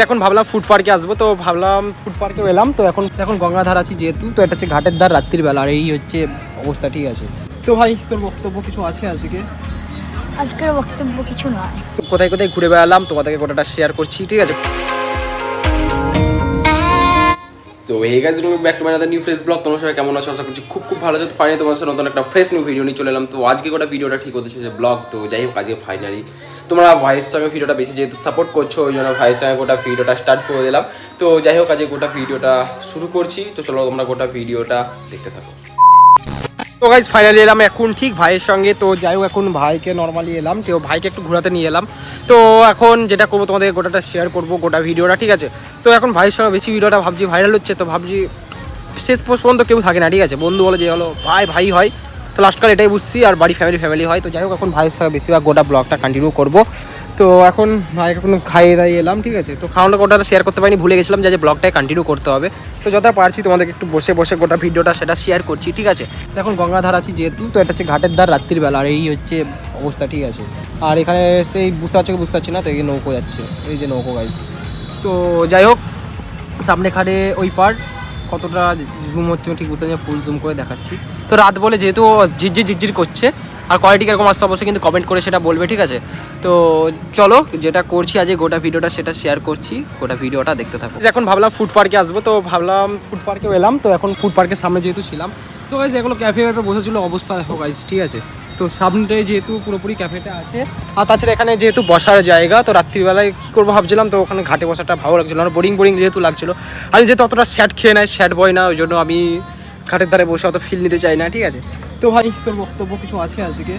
এখন ভাবলাম ফুড পার্কে আসবো, তো ভাবলাম ফুড পার্কে এলাম। তো এখন গঙ্গাধার আছি যেহেতু, তো এটা হচ্ছে ঘাটের ধার রাত্রির বেলা, আর এই হচ্ছে অবস্থা। ঠিক আছে, তো ভাই তোর বক্তব্য কিছু আছে আজকে? আজকের বক্তব্য কিছু নয়। তো কোথায় কোথায় ঘুরে বেড়ালাম তোমাদেরকে গোটাটা শেয়ার করছি, ঠিক আছে। So hey guys, welcome back to my another new fresh blog. তোমরা সবাই কেমন আছো? আশা করছি খুব ভালো আছো। তো ফাইনালি তোমার সাথে নতুন একটা ফ্রেশ নিউ ভিডিও নিয়ে চলে এলাম। তো আজকে গোটা ভিডিওটা ঠিক হচ্ছে যে ব্লগ। তো যাই হোক, আজকে ফাইনালি তোমরা ভাইয়ের সঙ্গে ভিডিওটা বেশি যেহেতু সাপোর্ট করছো, ওই জন্য ভাইয়ের সঙ্গে গোটা ভিডিওটা স্টার্ট করে দিলাম। তো যাই হোক, আজকে গোটা ভিডিওটা শুরু করছি। তো চলো তোমরা গোটা ভিডিওটা দেখতে থাকো। তো গাইজ ফাইনালি এলাম এখন ঠিক ভাইয়ের সঙ্গে। তো যাই হোক, এখন ভাইকে নর্মালি এলাম, তো ভাইকে একটু ঘোরাতে নিয়ে এলাম। তো এখন যেটা করবো তোমাদের গোটাটা শেয়ার করবো, গোটা ভিডিওটা, ঠিক আছে। তো এখন ভাইয়ের সঙ্গে বেশি ভিডিওটা ভাবছি ভাইরাল হচ্ছে, তো ভাবছি শেষ পর্যন্ত কেউ থাকে না, ঠিক আছে। বন্ধু বলে যে হলো ভাই হয়, তো লাস্টকাল এটাই বুঝছি, আর বাড়ি ফ্যামিলি হয়। তো যাই হোক, এখন ভাইয়ের সঙ্গে বেশিরভাগ গোটা ব্লগটা কন্টিনিউ করবো। তো এখন ভাইকে এখন খাইয়ে দাইয়ে এলাম, ঠিক আছে। তো খাওয়ানোর গোটাটা শেয়ার করতে পারিনি, ভুলে গেছিলাম যে ব্লগটাই কন্টিনিউ করতে হবে। তো যতটা পারছি তোমাদেরকে একটু বসে গোটা ভিডিওটা সেটা শেয়ার করছি, ঠিক আছে। তো এখন গঙ্গাধার আছি যেহেতু, তো এটা হচ্ছে ঘাটের ধার রাত্রির বেলা, আর এই হচ্ছে অবস্থা, ঠিক আছে। আর এখানে সেই বুঝতে পারছি না, তো এই নৌকো যাচ্ছে, এই যে নৌকো গাইজ। তো যাই হোক, সামনে খাটে ওই পার্ট কতটা জুম হচ্ছে ঠিক বুঝতে পারছি, ফুল জুম করে দেখাচ্ছি। তো রাত বলে যেহেতু ঝিরঝির করছে, আর কোয়ালিটি কিরকম আসছে অবশ্যই কিন্তু কমেন্ট করে সেটা বলবে, ঠিক আছে। তো চলো যেটা করছি আজকে গোটা ভিডিওটা সেটা শেয়ার করছি, গোটা ভিডিওটা দেখতে থাকো। এখন ভাবলাম ফুড পার্কে আসবো, তো ভাবলাম ফুড পার্কেও এলাম। তো এখন ফুড পার্কের সামনে যেহেতু ছিলাম, তো গাইজ এগুলো ক্যাফে বসেছিল অবস্থা দেখো গাইজ, ঠিক আছে। তো সামনে যেহেতু পুরোপুরি ক্যাফেটা আছে, আর তাছাড়া এখানে যেহেতু বসার জায়গা, তো রাত্রিবেলায় কী করবো ভাবছিলাম, তো ওখানে ঘাটে বসাটা ভালো লাগছিলো, আর বোরিং যেহেতু লাগছিলো। আমি যেহেতু অতটা স্যাড খেয়ে নেয়, স্যাড বয় না, ওই জন্য আমি ঘাটের ধারে বসে অত ফিল নিতে চাই না, ঠিক আছে। তো ভাই তোর বক্তব্য কিছু আছে আজকে?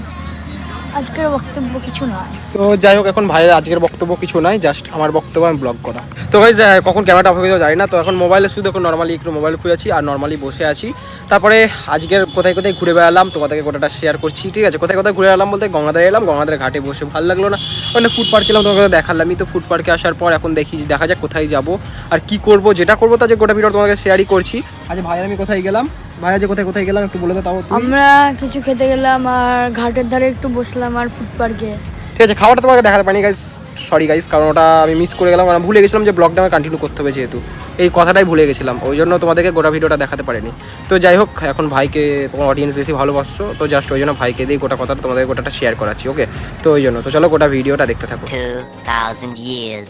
আজকের বক্তব্য কিছু নয়। তো যাই হোক, এখন ভাইয়ের আজকের বক্তব্য কিছু নাই, জাস্ট আমার বক্তব্য আমি ব্লগ করা। তো ভাই কখন ক্যামেরাটা অফ হয়ে যাওয়া যায় না, তো এখন মোবাইলে শুধু এখন নর্মালি একটু মোবাইল খুঁজেছি আর নর্মালি বসে আছি। তারপরে আজকের কোথায় ঘুরে বেড়ালাম তোমাদেরকে গোটাটা শেয়ার করছি, ঠিক আছে। কোথায় ঘুরে বেড়ালাম বলতে গঙ্গাধারে এলাম, গঙ্গাধারে ঘাটে বসে ভালো লাগলো না, মানে ফুড পার্কে এলাম, তোমাকে দেখালামই। তো ফুড পার্কে আসার পর এখন দেখা যাক কোথায় যাব আর কি করব, যেটা করবো তা যে গোটা ভিডিও তোমাকে শেয়ারই করছি। আজ ভাই আমি কোথায় গেলাম, ভাই আজ কোথায় গেলাম একটু বলে দাও তাও। আমরা কিছু খেতে গেলাম, আর ঘাটের ধারে একটু বসলাম, আর ফুড পার্কে। ঠিক আছে, খাওয়াটা তোমাকে দেখাতে পারিনি গাইস, সরি গাইস, কারণ ওটা আমি মিস করে গেলাম, কারণ ভুলে গেছিলাম যে ব্লগটা আমার কন্টিনিউ করতে হবে, যেহেতু এই কথাটাই ভুলে গেছিলাম, ওই জন্য তোমাদেরকে গোটা ভিডিওটা দেখাতে পারিনি। তো যাই হোক, এখন ভাইকে তোমার অডিয়েন্স বেশি ভালোবাসছো, তো জাস্ট ওই জন্য ভাইকে দিয়ে গোটা কথা তোমাদের গোটাটা শেয়ার করাচ্ছি, ওকে। তো ওই জন্য তো চলো গোটা ভিডিওটা দেখতে থাকো। 2000 years.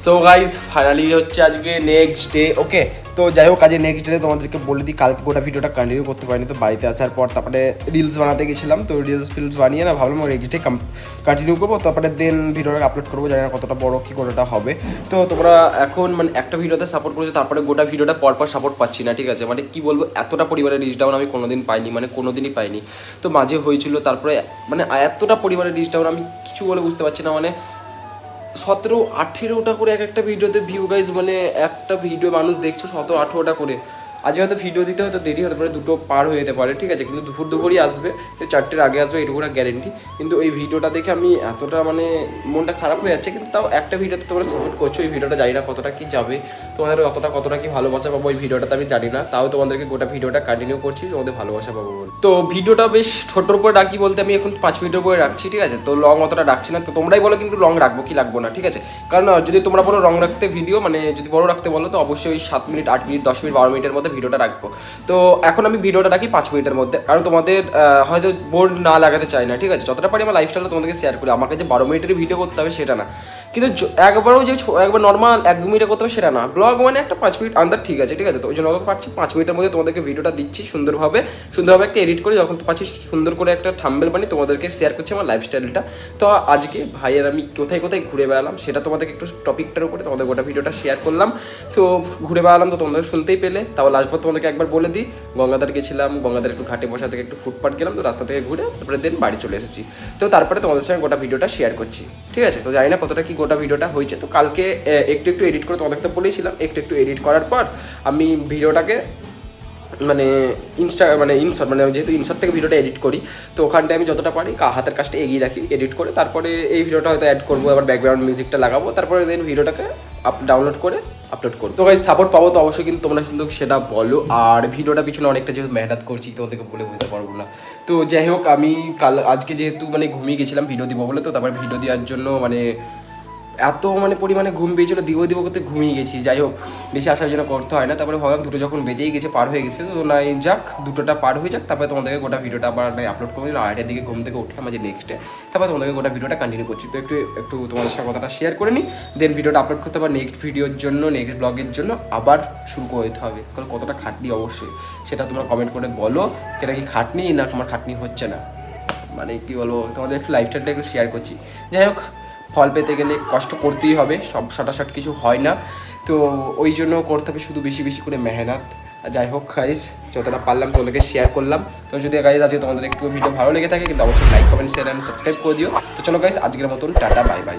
সো গাইজ ফাইনালি হচ্ছে আজকে নেক্সট ডে, ওকে। তো যাই হোক, আজকে নেক্সট ডে তোমাদেরকে বলে দিই, কালকে গোটা ভিডিওটা কন্টিনিউ করতে পারিনি, তো বাড়িতে আসার পর তারপরে রিলস বানাতে গেছিলাম। তো ফিলস বানিয়ে না ভাবলাম নেক্সট ডে কন্টিনিউ করবো, তারপরে দেন ভিডিওটা আপলোড করবো, জানি না কতটা বড় কি কোনোটা হবে। তো তোমরা এখন মানে একটা ভিডিওতে সাপোর্ট করেছো, তারপরে গোটা ভিডিওটা পরপর সাপোর্ট পাচ্ছি না, ঠিক আছে। মানে কি বলবো, এতটা পরিবারের রিচ ডাউন আমি কোনোদিন পাইনি, মানে কোনোদিনই পাইনি। তো মাঝে হয়েছিল, তারপরে মানে এতটা পরিবারের রিচ ডাউন আমি কিছু বলে বুঝতে পারছি না, মানে 17-18টা করে একটা ভিডিওতে ভিউ গাইজ, মানে একটা ভিডিও মানুষ দেখছো 17-18টা করে। আজকে হয়তো ভিডিও দিতে হয়তো দেরি হতে পারে, 2টো পার হয়ে যেতে পারে, ঠিক আছে। কিন্তু দুপুরই আসবে, তো 4টের আগে আসবে, এটুকু গ্যারেন্টি। কিন্তু এই ভিডিওটা দেখে আমি এতটা মানে মনটা খারাপ হয়ে যাচ্ছে, কিন্তু তাও একটা ভিডিওতে তোমরা সাপোর্ট করছো। এই ভিডিওটা জানি না কতটা কি যাবে, তোমাদের কতটা কি ভালোবাসা পাবো এই ভিডিওটাতে আমি জানি না, তাও তোমাদেরকে গোটা ভিডিওটা কন্টিনিউ করছি, তোমাদের ভালোবাসা পাবো বলে। তো ভিডিওটা বেশ ছোটোর উপরে রাখি বলতে আমি এখন 5 মিনিটের উপরে রাখছি, ঠিক আছে। তো লং অতটা রাখছি না, তো তোমরাই বলো কিন্তু লং রাখবো কি রাখবো না, ঠিক আছে। কারণ যদি তোমরা বলো লং রাখতে ভিডিও, মানে যদি বড় রাখতে বলো, তো অবশ্যই 7 মিনিট 8 মিনিট 10 মিনিট 12 মিনিটের মধ্যে ভিডিওটা রাখবো। তো এখন আমি ভিডিওটা রাখি 5 মিনিটের মধ্যে, কারণ তোমাদের হয়তো বোর না লাগাতে চাই না, ঠিক আছে। যতটা পারি আমার লাইফস্টাইলটা তোমাদেরকে শেয়ার করি, আমাকে যে 12 মিনিটের ভিডিও করতে হবে সেটা না, কিন্তু একবারও যে একবার নর্মাল 1-2 মিনিটে করতে হবে সেটা না। ব্লগ মানে একটা 5 মিনিট আন্দার, ঠিক আছে, ঠিক আছে। তো ওই জন্য পারছি 5 মিনিটের মধ্যে তোমাদেরকে ভিডিওটা দিচ্ছি সুন্দরভাবে একটা এডিট করে, যখন তো পাচ্ছি সুন্দর করে একটা থাম্বনেল বানিয়ে তোমাদেরকে শেয়ার করছি আমার লাইফস্টাইলটা। তো আজকে ভাইয়ের আমি কোথায় ঘুরে বেড়ালাম সেটা তোমাদেরকে একটু টপিকটার উপরে তোমাদের গোটা ভিডিওটা শেয়ার করলাম। তো ঘুরে বেড়ালাম তো তোমাদের শুনতেই পেলে, তাও লাস্ট তোমাদেরকে একবার বলে দিই, গঙ্গাধার গেছিলাম, গঙ্গাধার একটু ঘাটে বসা থেকে একটু ফুটপাথ গেলাম, তো রাস্তা থেকে ঘুরে তারপরে দেন বাড়ি চলে এসেছি। তো তারপরে তোমাদের সঙ্গে গোটা ভিডিওটা শেয়ার করছি, ঠিক আছে। তো জানি না কতটা কি গোটা ভিডিওটা হয়েছে। তো কালকে একটু এডিট করে তোমাদেরকে তো বলেছিলাম, একটু এডিট করার পর আমি ভিডিওটাকে মানে যেহেতু ইনশট থেকে ভিডিওটা এডিট করি, তো ওখানটায় আমি যতটা পারি হাতের কাজটা এগিয়ে রাখি এডিট করে, তারপরে এই ভিডিওটা হয়তো অ্যাড করবো, আবার ব্যাকগ্রাউন্ড মিউজিকটা লাগাবো, তারপরে দেন ভিডিওটাকে ডাউনলোড করে আপলোড করবো। তো গাইস সাপোর্ট পাবো তো অবশ্যই, কিন্তু তোমরা কিন্তু সেটা বলো। আর ভিডিওটা পিছনে অনেকটা যেহেতু মেহনত করছি, তোমাদেরকে বলে বুঝতে পারবো না। তো যাই হোক, আমি আজকে যেহেতু মানে ঘুমিয়ে গেছিলাম ভিডিও দিব বলে, তো তারপরে ভিডিও দেওয়ার জন্য মানে এত মানে পরিমাণে ঘুম পেয়েছিল, দিব করতে ঘুমিয়ে গেছি। যাই হোক, বেশি আসার জন্য করতে হয় না। তারপরে ভাবলাম দুটো যখন বেজেই গেছে, পার হয়ে গেছে, তো নাই যাক, দুটোটা পার হয়ে যাক, তারপরে তোমাদেরকে গোটা ভিডিওটা আবার আপলোড করে দিলাম। 8টার দিকে ঘুম থেকে উঠলাম আজ নেক্সট ডে, তারপর তোমাদেরকে গোটা ভিডিওটা কন্টিনিউ করছি। তো একটু তোমাদের সাথে কথাটা শেয়ার করে নিই, দেন ভিডিওটা আপলোড করতে আবার নেক্সট ভিডিওর জন্য, নেক্সট ব্লগের জন্য আবার শুরু করে দিতে হবে। কারণ কতটা খাটনি অবশ্যই সেটা তোমরা কমেন্ট করে বলো, সেটা কি খাটনি না তোমার খাটনি হচ্ছে না, মানে কী বলবো, তোমাদের একটু লাইফস্টাইলটা একটু শেয়ার করছি। যাই হোক, ফল পেতে গেলে কষ্ট করতেই হবে, সব শটাশট কিছু হয় না, তো ওই জন্য করতে হবে শুধু বেশি বেশি করে মেহনত। যাই হোক গাইস, যতটা পারলাম তোমাদেরকে শেয়ার করলাম। তো যদি গাইস আজকে তোমাদের একটু ভিডিও ভালো লেগে থাকে কিন্তু অবশ্যই like comment share and subscribe করে দিও। তো চলো গাইস, আজকের মতন টাটা, বাই বাই।